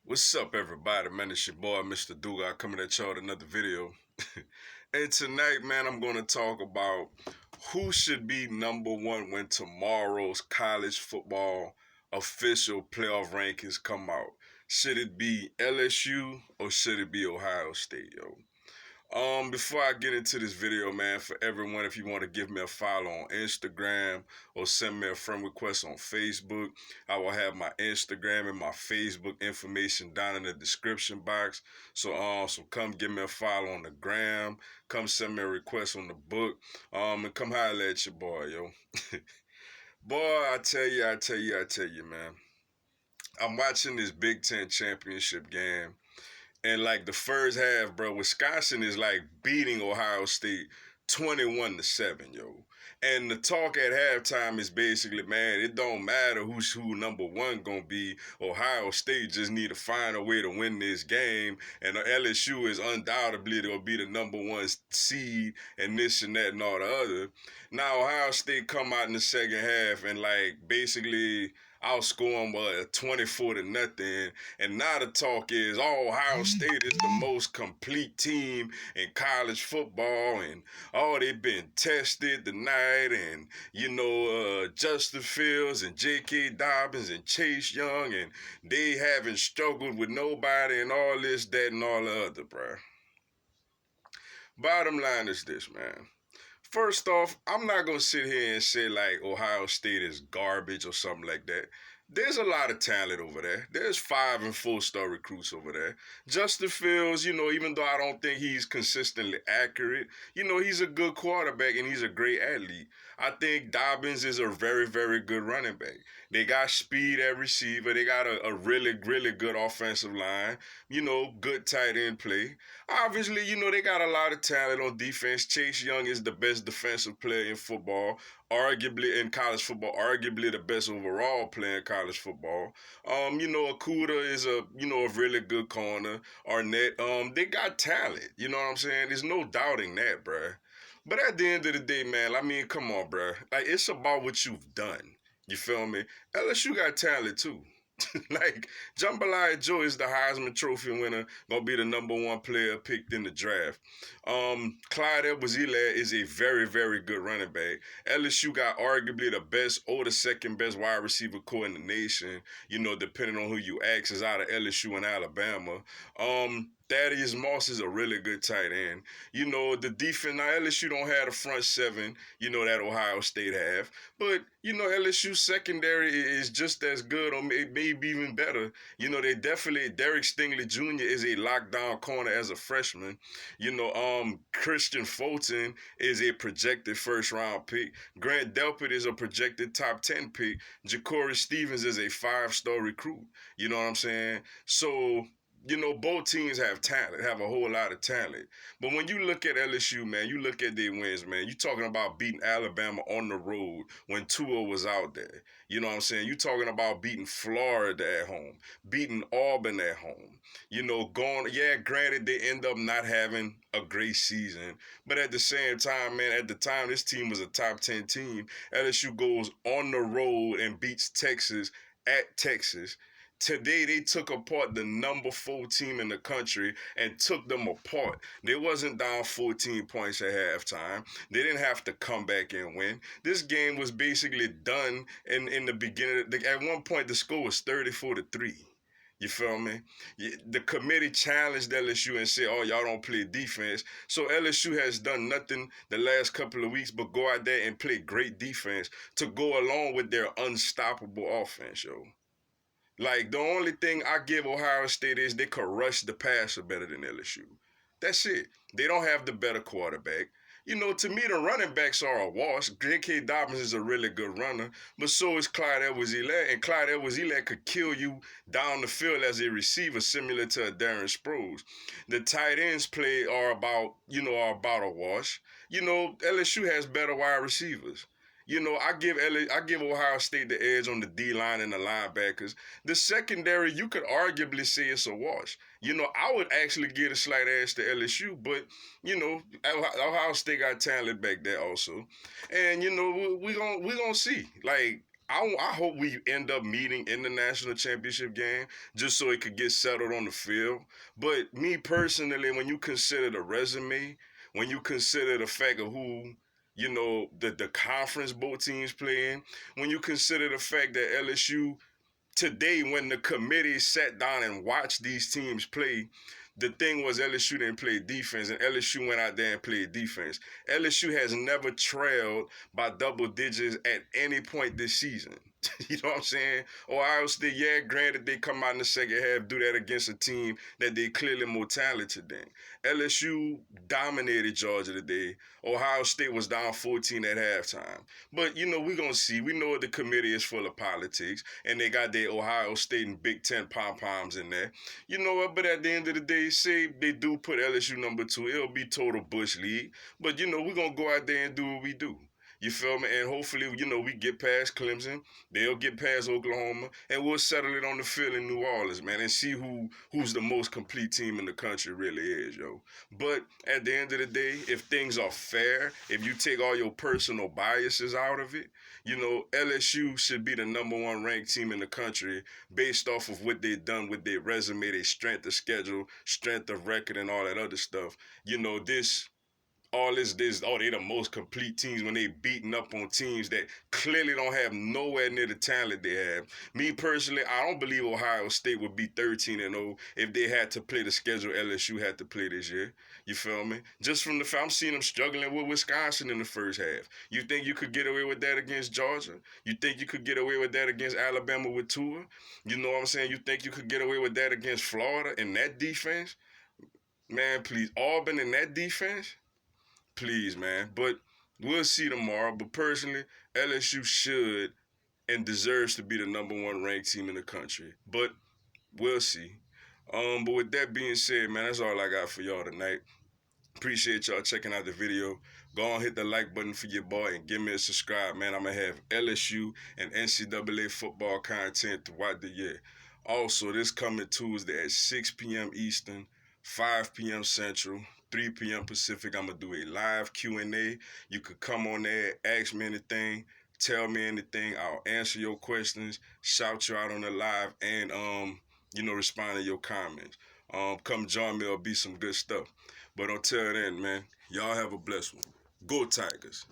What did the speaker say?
What's up, everybody? Man, it's your boy, Mr. Duga, coming at y'all with another video. And tonight, man, I'm going to talk about who should be number one when tomorrow's college football official playoff rankings come out. Should it be LSU or should it be Ohio State, yo? Before I get into this video, man, for everyone, if you want to give me a follow on Instagram or send me a friend request on Facebook, I will have my Instagram and my Facebook information down in the description box. So come give me a follow on the gram, come send me a request on the book, and come holler at your boy, yo. Boy, I tell you, man. I'm watching this Big Ten championship game. And like the first half, bro, Wisconsin is like beating Ohio State 21-7, yo. And the talk at halftime is basically, man, it don't matter who number one gonna be. Ohio State just need to find a way to win this game. And LSU is undoubtedly gonna be the number one seed and this and that and all the other. Now Ohio State come out in the second half and like basically outscore them 24-0. And now the talk is, oh, Ohio State is the most complete team in college football, and they've been tested tonight, and Justin Fields and J.K. Dobbins and Chase Young, and they haven't struggled with nobody, and all this, that, and all the other, bruh. Bottom line is this, man. First off, I'm not going to sit here and say like Ohio State is garbage or something like that. There's a lot of talent over there. There's 5 and 4-star recruits over there. Justin Fields, even though I don't think he's consistently accurate, he's a good quarterback and he's a great athlete. I think Dobbins is a very, very good running back. They got speed at receiver. They got a really, really good offensive line. Good tight end play. Obviously, they got a lot of talent on defense. Chase Young is the best defensive player in football, arguably in college football, arguably the best overall player in college football. Akuda is a really good corner. Arnett, they got talent. You know what I'm saying? There's no doubting that, bruh. But at the end of the day, man, I mean, come on, bruh. Like, it's about what you've done. You feel me? LSU got talent too. Like, Jambalaya Joe is the Heisman Trophy winner, gonna be the number one player picked in the draft. Clyde Edwards-Helaire is a very, very good running back. LSU got arguably the best or the second best wide receiver core in the nation, depending on who you ask, is out of LSU and Alabama. Thaddeus Moss is a really good tight end. The defense, now LSU don't have the front seven, that Ohio State have. But, LSU secondary is just as good or maybe even better. Derek Stingley Jr. is a lockdown corner as a freshman. Christian Fulton is a projected first-round pick. Grant Delpit is a projected top 10 pick. Ja'Cory Stevens is a 5-star recruit. You know what I'm saying? So, both teams have talent, have a whole lot of talent. But when you look at LSU, man, you look at their wins, man, you're talking about beating Alabama on the road when Tua was out there. You know what I'm saying? You're talking about beating Florida at home, beating Auburn at home. Granted, they end up not having a great season. But at the same time, man, at the time, this team was a top 10 team. LSU goes on the road and beats Texas at Texas. Today, they took apart the number 4 team in the country and took them apart. They wasn't down 14 points at halftime. They didn't have to come back and win. This game was basically done in the beginning. At one point, the score was 34-3. You feel me? The committee challenged LSU and said, oh, y'all don't play defense. So LSU has done nothing the last couple of weeks but go out there and play great defense to go along with their unstoppable offense, yo. Like, the only thing I give Ohio State is they could rush the passer better than LSU. That's it. They don't have the better quarterback. To me, the running backs are a wash. J.K. Dobbins is a really good runner, but so is Clyde Edwards-Helaire. And Clyde Edwards-Helaire could kill you down the field as a receiver, similar to a Darren Sproles. The tight ends are about a wash. LSU has better wide receivers. I give Ohio State the edge on the D-line and the linebackers. The secondary, you could arguably say it's a wash. I would actually give a slight edge to LSU, but, Ohio State got talent back there also. And, we're gonna see. Like, I hope we end up meeting in the national championship game just so it could get settled on the field. But me personally, when you consider the resume, when you consider the fact of who, the conference both teams playing, when you consider the fact that LSU today, when the committee sat down and watched these teams play, the thing was LSU didn't play defense, and LSU went out there and played defense. LSU has never trailed by double digits at any point this season. You know what I'm saying? Ohio State, yeah, granted they come out in the second half, do that against a team that they clearly more talented than. LSU dominated Georgia today. Ohio State was down 14 at halftime. But we're gonna see. We know the committee is full of politics, and they got their Ohio State and Big Ten pom poms in there. You know what? But at the end of the day, say they do put LSU number two, it'll be total Bush League. But we're gonna go out there and do what we do. You feel me? And hopefully, we get past Clemson, they'll get past Oklahoma, and we'll settle it on the field in New Orleans, man, and see who's the most complete team in the country really is, yo. But at the end of the day, if things are fair, if you take all your personal biases out of it, LSU should be the number one ranked team in the country based off of what they've done with their resume, their strength of schedule, strength of record, and all that other stuff. This all this they the most complete teams when they beating up on teams that clearly don't have nowhere near the talent they have. Me personally, I don't believe Ohio State would be 13-0 if they had to play the schedule LSU had to play this year. You feel me? Just from the fact I'm seeing them struggling with Wisconsin in the first half. You think you could get away with that against Georgia? You think you could get away with that against Alabama with Tua? You know what I'm saying? You think you could get away with that against Florida in that defense? Man, please. Auburn in that defense? Please, man. But we'll see tomorrow. But personally, LSU should and deserves to be the number one ranked team in the country. But we'll see. But with that being said, man, that's all I got for y'all tonight. Appreciate y'all checking out the video. Go on, hit the like button for your boy and give me a subscribe, man. I'm going to have LSU and NCAA football content throughout the year. Also, this coming Tuesday at 6 p.m. Eastern, 5 p.m. Central, 3 p.m. Pacific, I'm going to do a live Q&A. You could come on there, ask me anything, tell me anything. I'll answer your questions, shout you out on the live, and, respond to your comments. Come join me. It'll be some good stuff. But until then, man, y'all have a blessed one. Go Tigers.